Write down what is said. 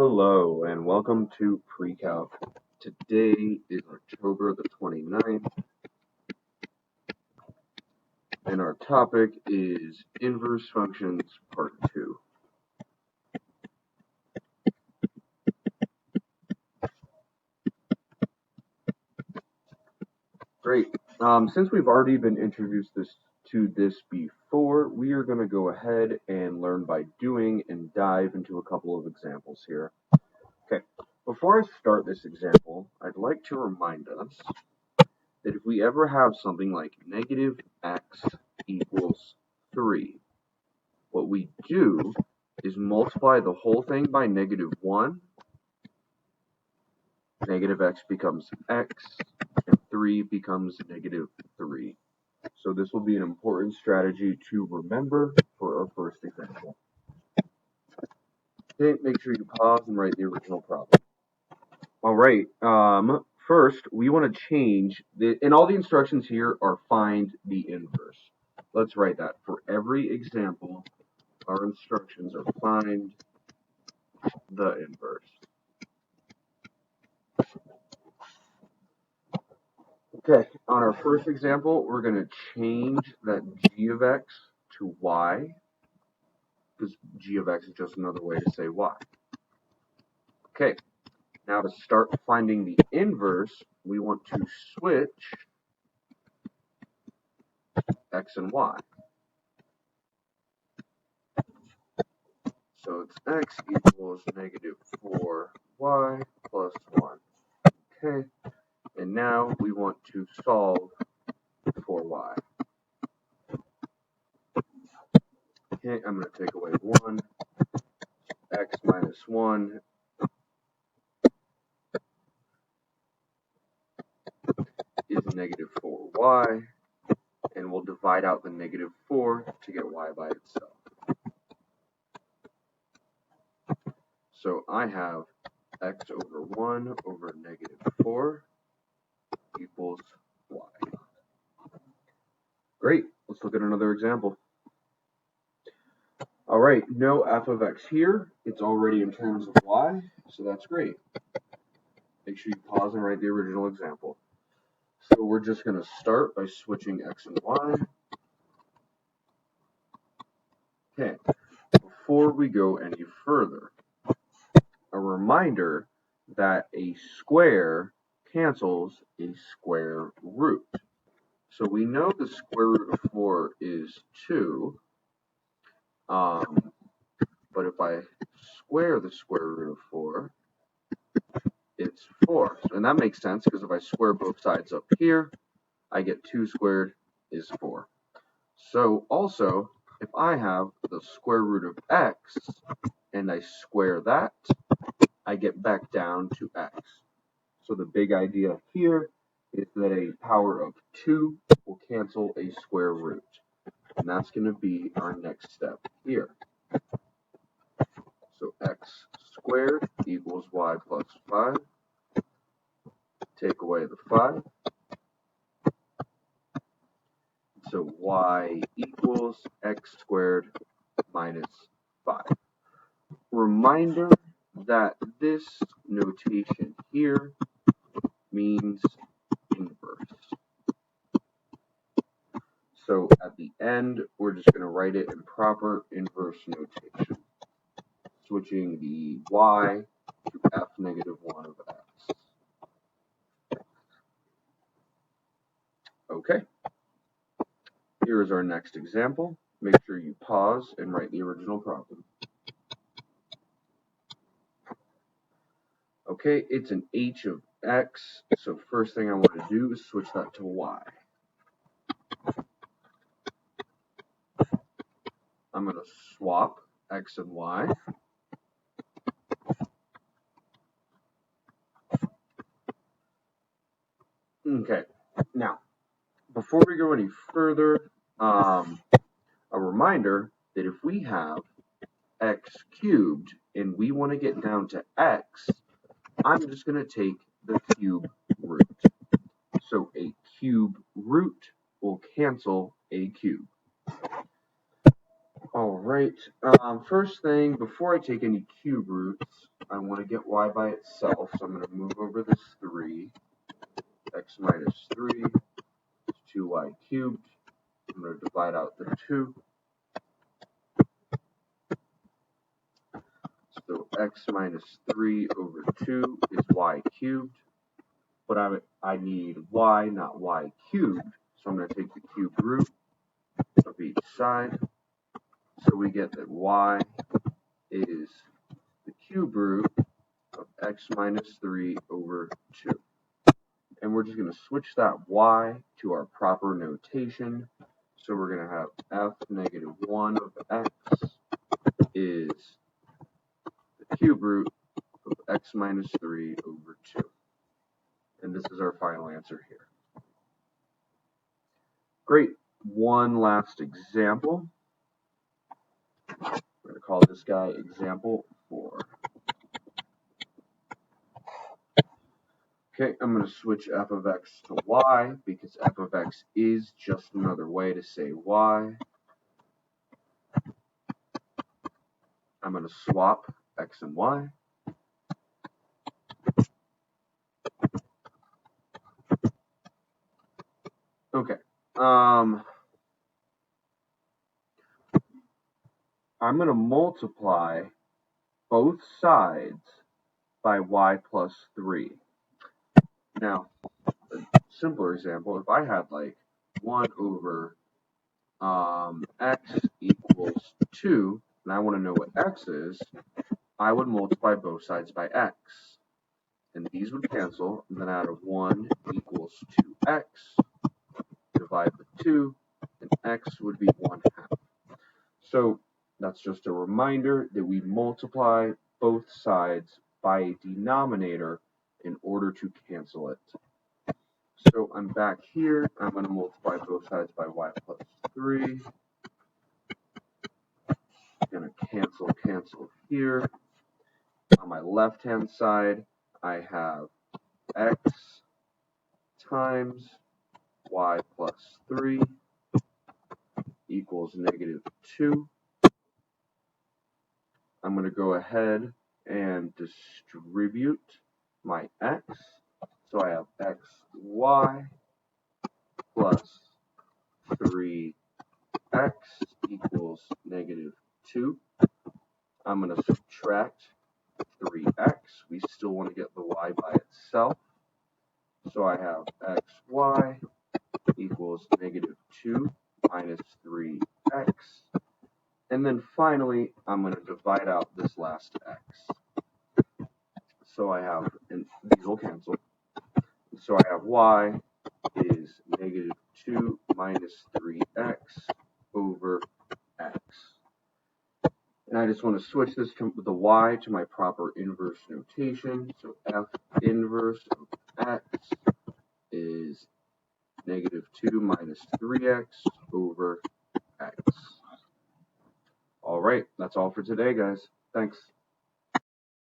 Hello and welcome to PreCalc. Today is October the 29th and our topic is inverse functions part 2. Great. Since we've already been introduced to this before, we are going to go ahead and learn by doing and dive into a couple of examples here. Okay, before I start this example, I'd like to remind us that if we ever have something like negative x equals 3, what we do is multiply the whole thing by -1, negative x becomes x, and 3 becomes -3. So this will be an important strategy to remember for our first example. Okay, make sure you pause and write the original problem. All right, first we want to change, and all the instructions here are find the inverse. Let's write that. For every example, our instructions are find the inverse. Okay, on our first example, we're going to change that g of x to y, because g of x is just another way to say y. Okay, now to start finding the inverse, we want to switch x and y. So it's x equals -4y plus 1. Okay, and now we want to solve for y. Okay, I'm going to take away 1, x minus 1 is -4y, and we'll divide out the -4 to get y by itself. So I have x over 1 over -4 equals y. Great, let's look at another example. All right, no f of x here. It's already in terms of y, so that's great. Make sure you pause and write the original example. So we're just going to start by switching x and y. Okay, before we go any further, a reminder that a square cancels a square root. So we know the square root of 4 is 2, but if I square the square root of 4, it's 4. And that makes sense because if I square both sides up here, I get 2 squared is 4. So also, if I have the square root of x and I square that, I get back down to x. So the big idea here is that a power of 2 will cancel a square root. And that's going to be our next step here. So x squared equals y plus 5. Take away the 5. So y equals x squared minus 5. Reminder that this notation here means inverse. So at the end, we're just going to write it in proper inverse notation, switching the y to f -1 of x. Okay, here is our next example. Make sure you pause and write the original problem. Okay, it's an h of x, so first thing I want to do is switch that to y. I'm going to swap x and y. Okay, now, before we go any further, a reminder that if we have x cubed and we want to get down to x, I'm just going to take the cube root. So a cube root will cancel a cube. All right, first thing, before I take any cube roots, I want to get y by itself, so I'm going to move over this 3. X minus 3 is 2y cubed. I'm going to divide out the 2. So x minus 3 over 2 is y cubed. But I need y, not y cubed. So I'm going to take the cube root of each side. So we get that y is the cube root of x minus 3 over 2. And we're just going to switch that y to our proper notation. So we're going to have f negative 1 of x is the cube root of x minus 3 over 2. And this is our final answer here. Great. One last example. We're going to call this guy example 4. Okay, I'm going to switch f of x to y because f of x is just another way to say y. I'm going to swap x and y. Okay. I'm going to multiply both sides by y plus 3. Now, a simpler example, if I had like 1 over x equals 2, and I want to know what x is, I would multiply both sides by x. And these would cancel, and then out of 1 equals 2x, divide the 2, and x would be 1/2. So that's just a reminder that we multiply both sides by a denominator in order to cancel it. So I'm back here. I'm going to multiply both sides by y plus 3. I'm going to cancel here. On my left-hand side, I have x times y plus 3 equals negative 2. I'm going to go ahead and distribute my x. So I have xy plus 3x equals negative 2. I'm going to subtract 3x. We still want to get the y by itself. So I have xy equals negative 2 minus 3x. And then finally, I'm going to divide out this last x. So I have, and these will cancel. So I have y is negative 2 minus 3x over x. And I just want to switch this to the y to my proper inverse notation. So f inverse of x is negative 2 minus 3x over x. All right, that's all for today, guys. Thanks.